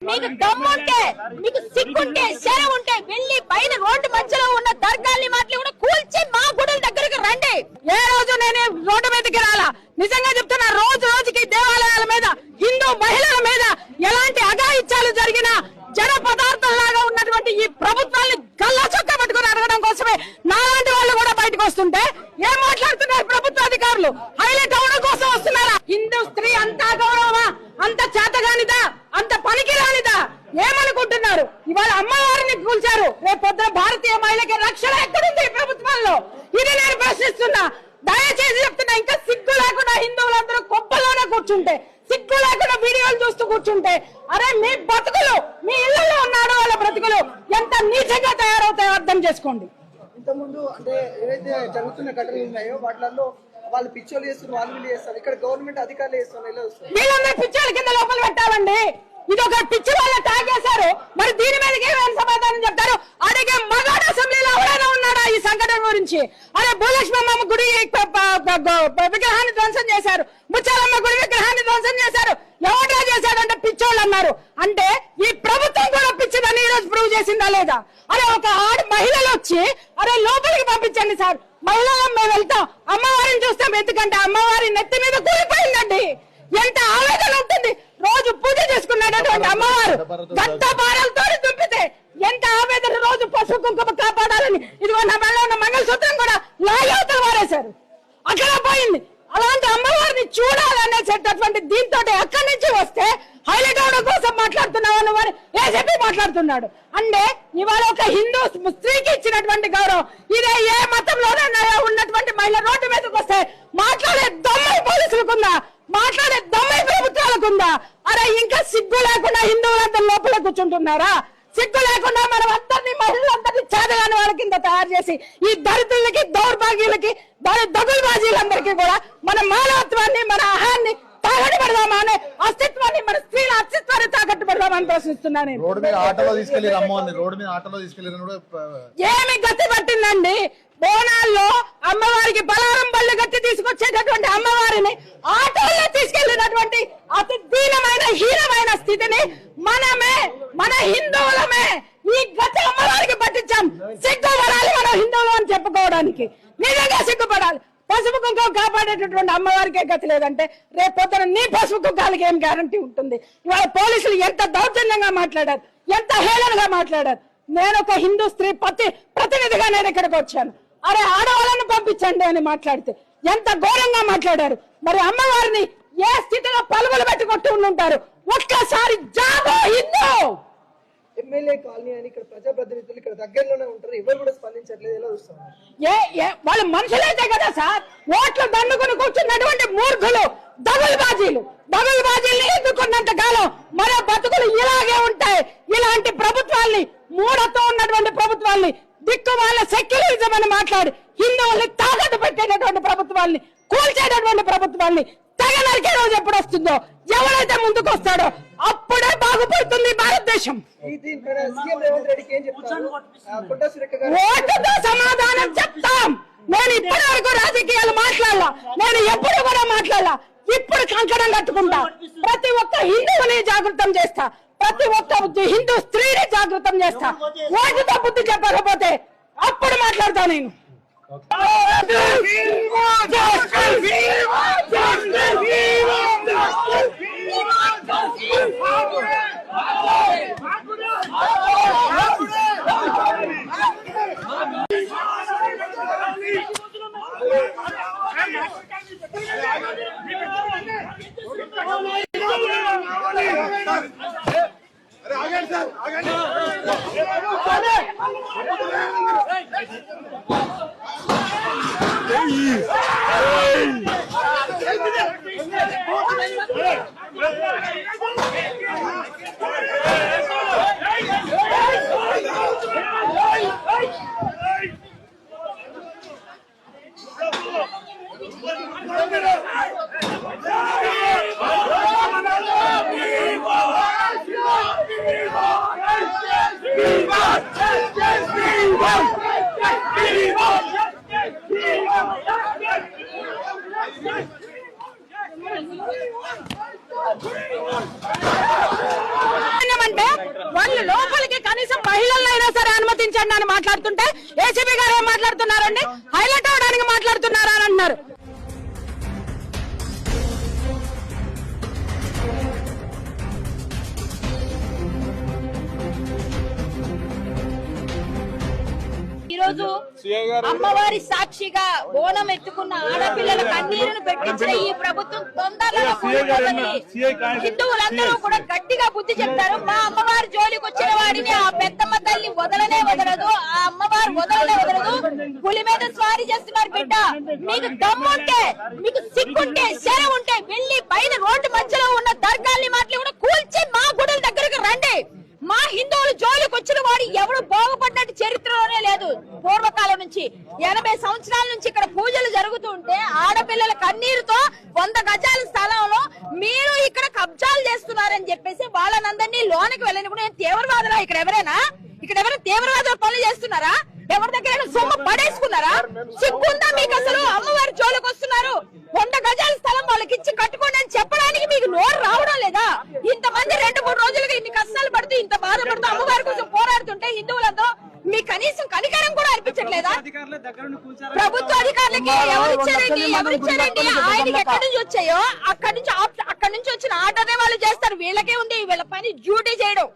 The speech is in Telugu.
మీకు దమ్ముంటే, మీకు సిగ్గుంటే, శరం ఉంటే వెళ్ళి పైన రోడ్డు మధ్యలో ఉన్న దర్గాల్ని మాటలు కూడా కూల్చి మా గుడుల దగ్గరికి రండి. ఏ రోజు నేను రోడ్డు మీదకి రాలా. నిజంగా చెప్తున్నా, రోజు రోజుకి దేవాలయాల మీద, హిందూ మహిళల మీద ఎలాంటి అఘాయిత్యాలు జరిగినా జన పదార్థంలాగా ఉన్నటువంటి ఈ ప్రభుత్వాన్ని గల్లా చొక్క పట్టుకుని అడగడం కోసమే నాలాంటి వాళ్ళు కూడా బయటకు వస్తుంటే ఏం మాట్లాడుతున్నారు ప్రభుత్వ అధికారులు? హైలైట్ అవడం కోసం వస్తున్నారా? హిందూ స్త్రీ అంతా గౌరవమా? అంత చేతగానిదా? అంత పనికి రానిదా? ఏమనుకుంటున్నారు? ఇవాళ అమ్మవారిని కూల్చారు, రేపు పొద్దున భారతీయ మహిళకి రక్షణ ఎక్కడుంది ప్రభుత్వంలో? ఇది నేను ప్రశ్నిస్తున్నా. దయచేసి చెప్తున్నా, ఇంకా సిగ్గు లేకుండా హిందువులందరూ కొప్పలోనే కూర్చుంటే, సిగ్గు లేకుండా వీడియోలు చూస్తూ కూర్చుంటే, అరే మీ బతుకులు, మీ ఇళ్లలో ఉన్నాడు వాళ్ళ బ్రతుకులు ఎంత నీచంగా తయారవుతాయో అర్థం చేసుకోండి. ఇంతకుముందు అంటే ఏవైతే జరుగుతున్న ఘటనలు ఉన్నాయో వాటిల్లో వాళ్ళు పిచ్చోళ్ళు చేస్తున్నారు, వాళ్ళు వీళ్ళు చేస్తారు. ఇక్కడ గవర్నమెంట్ అధికారులు చేస్తున్నారు. వీళ్ళందరూ పిచ్చోళ్ళ కింద లోపల పెట్టాలండి. ఇది ఒక పిచ్చి వాళ్ళ తాగేశారు. మరి దీని మీదకి ఏమైనా సమాధానం చెప్తారు? అడిగే మగాడు అసెంబ్లీలో ఎవరైనా ఉన్నాడా ఈ సంఘటన గురించి? అరే భూలక్ష్మమ్మ గుడి విగ్రహాన్ని ధ్వంసం చేశారు, ముచ్చాలమ్మ గుడి విగ్రహాన్ని ధ్వంసం చేశారు. ఎవరా చేశారంటే పిచ్చోళ్ళు అన్నారు. అంటే ఈ ప్రభుత్వం కూడా పిచ్చిదని ఈ రోజు ప్రూవ్ చేసిందా లేదా? అరే ఒక మహిళలు వచ్చి అరే లోపలికి పంపించండి సార్, మహిళలు మేము వెళ్తాం, అమ్మవారిని చూస్తాం, ఎందుకంటే అమ్మవారి నెత్తి మీద కూలిపోయిందండి. ఎంత ఆవేదన ఉంటుంది. రోజు పూజ చేసుకున్నటువంటి అమ్మవారు గంట భారాలతో దుంపితే ఎంత ఆవేదన. రోజు పసుపు కుంకుమ కాపాడాలని ఇదిగో నా మెడలో ఉన్న మంగళసూత్రం కూడా లాగవతలు వారేశారు, అక్కడ పోయింది. అలాంటి అమ్మవారిని చూడాలనేసేటటువంటి దీంతో అక్కడి నుంచి వస్తే హైలైట్ అవడం కోసం మాట్లాడుతున్నామని వారు ఏసీపీ మాట్లాడుతున్నాడు. అంటే ఇవాళ ఒక హిందూ స్త్రీకి ఇచ్చినటువంటి గౌరవం ఇదే ఏ మతంలోనైనా ఉన్నటువంటి మహిళ రోడ్డు మీదకి వస్తే మాట్లాడే దమ్మై పోలీసులకుందా, మాట్లాడే దమ్మై ప్రభుత్వాలకుందా? అరే ఇంకా సిగ్గు లేకుండా హిందువులంతా లోపల కూర్చుంటున్నారా? సిగ్గు లేకుండా మనం అందరినీ, మహిళలందరినీ చేతగాని వాళ్ళ కింద తయారు చేసి ఈ దళితులకి, దౌర్భాగ్యులకి, దగులుబాజీలందరికీ కూడా మన మానవత్వాన్ని, మన అహాన్ని తాకట్టు పెడదామా అనే అస్తిత్వాన్ని, మన స్త్రీల అస్తిత్వాన్ని తాకట్టు పెడదామని ప్రశ్నిస్తున్నాను. ఏమి గతి పట్టిందండి? బోనాల్లో అమ్మవారికి బలారం బళ్ళు గట్టి తీసుకొచ్చేటటువంటి అమ్మవారిని ఆటోల్లో తీసుకెళ్లినటువంటి అతి దీనమైన, హీనమైన స్థితిని మనమే, మన హిందువులమే ఈ గతి అమ్మవారికి పట్టించాం. సిగ్గుపడాలి మనం హిందువులు అని చెప్పుకోవడానికి. నిజంగా సిగ్గుపడాలి. పసుపు కుంకుమ కాపాడేటటువంటి అమ్మవారికే గతి లేదంటే రేపు పొద్దున నీ పసుపు కుంకాలకి ఏం గ్యారంటీ ఉంటుంది? ఇవాళ పోలీసులు ఎంత దౌర్జన్యంగా మాట్లాడారు, ఎంత హేళనగా మాట్లాడారు. నేను ఒక హిందూ స్త్రీ ప్రతినిధిగా నేను ఇక్కడికి వచ్చాను. అరే ఆడవాళ్ళని పంపించండి అని మాట్లాడితే ఎంత ఘోరంగా మాట్లాడారు. మరి అమ్మవారిని ఏ స్థితిలో పలుగులు పెట్టి కొట్టి ఉండుంటారు. ఒక్కసారి జాగో హిందూ. ఎమ్మెల్యే కాలనీ అని ఇక్కడ ప్రజాప్రతినిధులు ఇక్కడ దగ్గరలోనే ఉంటారు, ఎవరు కూడా స్పందించట్లేదు. ఎలా చూస్తున్నారు? వాళ్ళు మనుషులైతే కదా సార్, ఓట్లు దండుకుని కూర్చున్నటువంటి మూర్ఖులు, దగులుబాజీల్ని ఎదుర్కొన్నంత కాలం మన బతుకులు ఇలాగే ఉంటాయి. ఇలాంటి ప్రభుత్వాల్ని, మూఢతో ఉన్నటువంటి ప్రభుత్వాల్ని, దిక్కు వాళ్ళ సెక్యులరిజం అని మాట్లాడి హిందువుల్ని తాకట్టు పెట్టేటటువంటి ప్రభుత్వాల్ని, కూల్చేటటువంటి ప్రభుత్వాల్ని తెగ నరికే రోజు ఎప్పుడు వస్తుందో, ఎవరైతే ముందుకు వస్తాడో అప్పుడే బాగుపడుతుంది భారతదేశం. ఓటుతో సమాధానం చెప్తాం. నేను ఇప్పటి వరకు రాజకీయాలు మాట్లాడాల, నేను ఎప్పుడు కూడా మాట్లాడాల. ఇప్పుడు కంకణం కట్టుకుంటా, ప్రతి ఒక్క హిందువుని జాగృతం చేస్తా, ప్రతి ఒక్క హిందూ స్త్రీని జాగృతం చేస్తా. ఓటుతో బుద్ధి చెప్పకపోతే అప్పుడు మాట్లాడతా నేను. Hey! మహిళలైనా సరే అనుమతించండి అని మాట్లాడుతుంటే ఏసీబీ గారు ఏం మాట్లాడుతున్నారండి, హైలైట్ అవడానికి మాట్లాడుతున్నారా అని అంటున్నారు. ఈ రోజు అమ్మవారి సాక్షిగా బోనం ఎత్తుకున్న ఆడపిల్లల కన్నీరును పెట్టించిన ఈ ప్రభుత్వం తొందరలో కూలిపోతుంది. హిందువులందరూ కూడా గట్టిగా బుద్ధి చెప్తారు. మా అమ్మవారి జోలికి వచ్చిన వాడిని ఆ పెద్దమ్మ తల్లి వదలనే వదలదు, ఆ అమ్మవారు వదలనే వదలదు. పులి మీద స్వారీ చేస్తున్నారు బిడ్డ. మీకు దమ్ముంటే, మీకు సిగ్గుంటే, శరం ఉంటే వెళ్ళి పైన రోడ్డు మధ్యలో ఉన్న దర్గాల్ని మాటలు కూడా కూల్చి మా గుడుల దగ్గరకు రండి. మా హిందువులు జోలికి వచ్చిన వాడు ఎవడు బాగుపడ్డట్టు చరిత్రలోనే లేదు. పూర్వకాలం నుంచి 80 సంవత్సరాల నుంచి ఇక్కడ పూజలు జరుగుతుంటే ఆడపిల్లల కన్నీరుతో 100 గజాల స్థలంలో మీరు ఇక్కడ కబ్జాలు చేస్తున్నారని చెప్పేసి వాళ్ళనందరినీ లోనికి వెళ్ళని కూడా తీవ్రవాదులా ఇక్కడ ఎవరైనా తీవ్రవాదులు పనులు చేస్తున్నారా? ఎవరి దగ్గర సొమ్ము పడేసుకున్నారా? సిగ్గుందా మీకు అసలు? అమ్మవారి జోలికి వస్తున్నారు, 100 గజాల స్థలం వాళ్ళకి ఇచ్చి కట్టుకోండి అని చెప్పడానికి మీకు నోరు రావడం లేదా? ఇంతమంది 2-3 రోజులుగా ఇన్ని కష్టాలు పడుతూ ఇంత బాధపడుతూ అమ్మవారి కోసం పోరాడుతుంటే హిందువులతో మీ కనీసం కనికరం కూడా అనిపించట్లేదా? ప్రభుత్వ అధికారులకి ఎవరిచ్చారండి? ఆయనకి ఎక్కడి నుంచి వచ్చాయో అక్కడి నుంచి వచ్చిన ఆర్డర్నే వాళ్ళు చేస్తారు. వీళ్ళకే ఉంది వీళ్ళ పని డ్యూటీ చేయడం.